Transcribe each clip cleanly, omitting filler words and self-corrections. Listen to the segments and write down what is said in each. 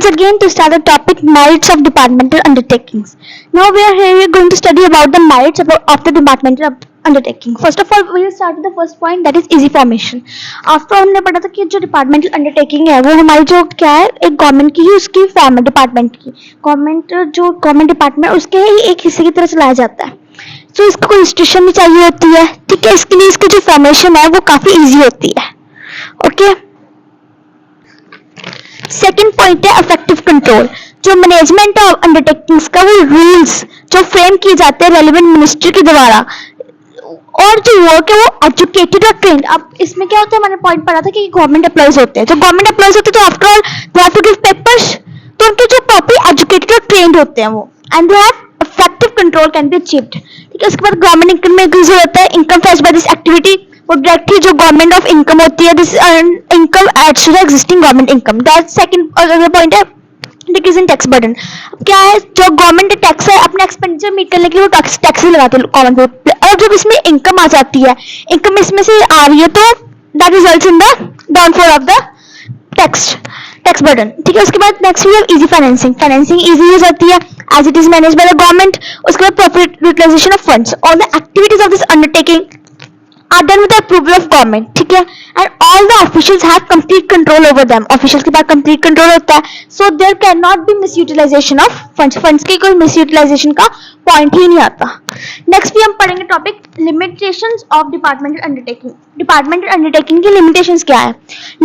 once again to start the topic merits of departmental undertakings. Now we are here going to study about the merits of the departmental undertaking. First of all, we will start with the first point, that is easy formation. After हमने पढ़ा था कि जो departmental undertaking है वो हमारी जो क्या है एक गवर्नमेंट की ही उसकी फॉर्म है डिपार्टमेंट की. गवर्नमेंट डिपार्टमेंट उसके ही एक हिस्से की तरह चलाया जाता है. तो इसको कोई इंस्टीट्यूशन भी चाहिए होती है, ठीक है. इसके लिए इसकी जो फॉर्मेशन है वो काफी इजी होती है. ओके. सेकेंड पॉइंट है इफेक्टिव कंट्रोल. जो मैनेजमेंट ऑफ अंडरटेकिंग्स का वो रूल्स जो फ्रेम किए जाते हैं रेलेवेंट मिनिस्ट्री के द्वारा, और जो वर्क है वो एजुकेटेड और ट्रेंड. अब इसमें क्या होता है, मैंने पॉइंट पढ़ा था कि गवर्नमेंट एम्प्लॉइज होते हैं. जो गवर्नमेंट एम्प्लॉइज होते हैं तो after all they have to give papers, तो उनके जो प्रॉपर एजुकेटेड और ट्रेंड होते हैं वो, and they have effective control can be achieved. ठीक है. उसके बाद गवर्नमेंट इनकम में इंक्रीज होता है. Income fetch by this activity वो डायरेक्टली जो गवर्नमेंट ऑफ इनकम होती है, this income adds to the existing government income. That second point है डिक्रीज इन टैक्स बर्डन. क्या है, जो गवर्नमेंट टैक्स है अपना एक्सपेंडिचर मीट करने के लिए वो टैक्स ही लगाते हैं कॉमन पे, और जब इसमें इनकम आ जाती है, इनकम इसमें से आ रही है, तो that results in the downfall of the tax burden. ठीक है. उसके बाद next we have easy financing. Financing easy हो जाती है as it is managed by the government. उसके बाद profit utilisation of funds. All the activities of this undertaking are done with the approval of government. ठीक है. and all the officials have complete control over them. officials के पास complete control होता है, so there cannot be misutilization of funds की कोई misutilization का point ही नहीं आता. next भी हम पढ़ेंगे topic limitations of departmental undertaking. departmental undertaking की limitations क्या है.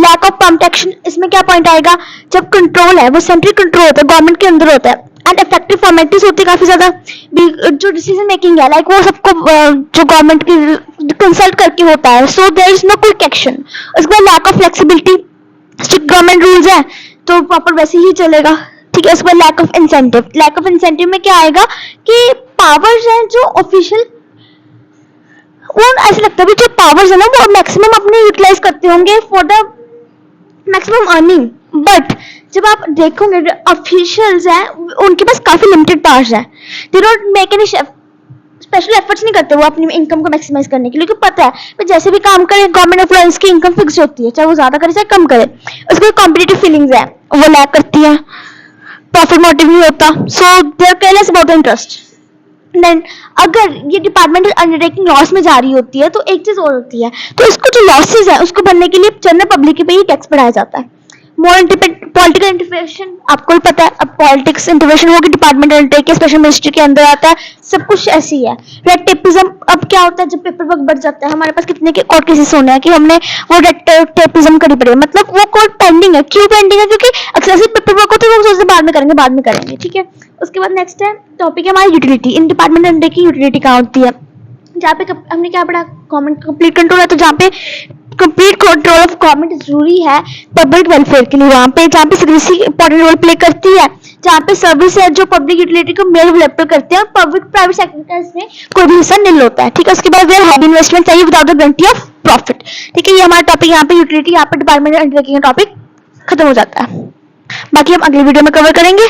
lack of prompt action. इसमें क्या point आएगा, जब control है वो central control होता है, गवर्नमेंट के अंदर होता है, एंड इफेक्टिव फॉर्मेलिटीज होती है काफी ज्यादा. जो डिसीजन मेकिंग है लाइक वो सबको जो गवर्नमेंट की कंसल्ट करके होता है, so there is no quick action. उसके बाद lack of flexibility. Strict government rules है तो प्रॉपर वैसे ही चलेगा. ठीक है. उसके बाद lack of incentive. Lack of incentive में क्या आएगा कि पावर्स हैं जो ऑफिशियल, वो ऐसे लगता है जो पावर्स है ना वो मैक्सिमम अपने यूटिलाइज करते होंगे for the maximum earning, but जब आप देखोगे ऑफिशियल्स हैं उनके पास काफी लिमिटेड पावर्स हैं. They don't make any special efforts नहीं करते वो अपनी इनकम को मैक्सिमाइज करने के लिए, क्योंकि पता है कि जैसे भी काम करे गवर्नमेंट एम्प्लॉइज की इनकम फिक्स होती है, चाहे वो ज्यादा करे चाहे कम करे. उसके बाद कॉम्पिटिटिव फीलिंग्स है वो लैक करती है, प्रॉफिट मोटिव नहीं होता, so they are careless about interest. Then अगर ये डिपार्टमेंटल अंडरटेकिंग लॉस में जा रही होती है तो एक चीज और होती है, तो इसको जो लॉसेज है उसको भरने के लिए जनरल पब्लिक पे ही टैक्स बढ़ाया जाता है. मोर पॉलिटिकल इंटरवेंशन. आपको भी पता है अब पॉलिटिक्स इंटरवेंशन होगी डिपार्टमेंट अंडरटेकिंग स्पेशल मिनिस्ट्री के अंदर आता है, सब कुछ ऐसी है. Red tapism. अब क्या होता है जब पेपर वर्क बढ़ जाता है, हमारे पास कितने के कोर्ट केसेस होने हैं कि हमने वो रेड टेपिज्म करी पड़ी है, मतलब वो कोर्ट पेंडिंग है. क्यों पेंडिंग है, क्योंकि एक्सेसिव पेपर वर्क होता है, वो सोचते बाद में करेंगे. ठीक है. उसके बाद नेक्स्ट है टॉपिक है हमारी utility. In department undertaking utility कहाँ होती है, जहाँ पे हमने क्या पढ़ा, गवर्नमेंट कंप्लीट कंट्रोल है, तो जहाँ पे कंप्लीट कंट्रोल ऑफ गवर्नमेंट जरूरी है पब्लिक वेलफेयर के लिए, वहाँ पे जहाँ पे सिक्योरिटी इंपॉर्टेंट रोल प्ले करती है, जहाँ पे सर्विस है जो पब्लिक यूटिलिटी को मेल डेवलप करते हैं, और पब्लिक प्राइवेट सेक्टर्स में कोई भी हिस्सा नहीं होता है. ठीक है. उसके बाद हैवी इन्वेस्टमेंट चाहिए without the guarantee of profit. ठीक है. ये हमारा टॉपिक यहाँ पे यूटिलिटी, यहाँ पे डिपार्टमेंट अंडरटेकिंग का टॉपिक खत्म हो जाता है. बाकी हम अगले वीडियो में कवर करेंगे.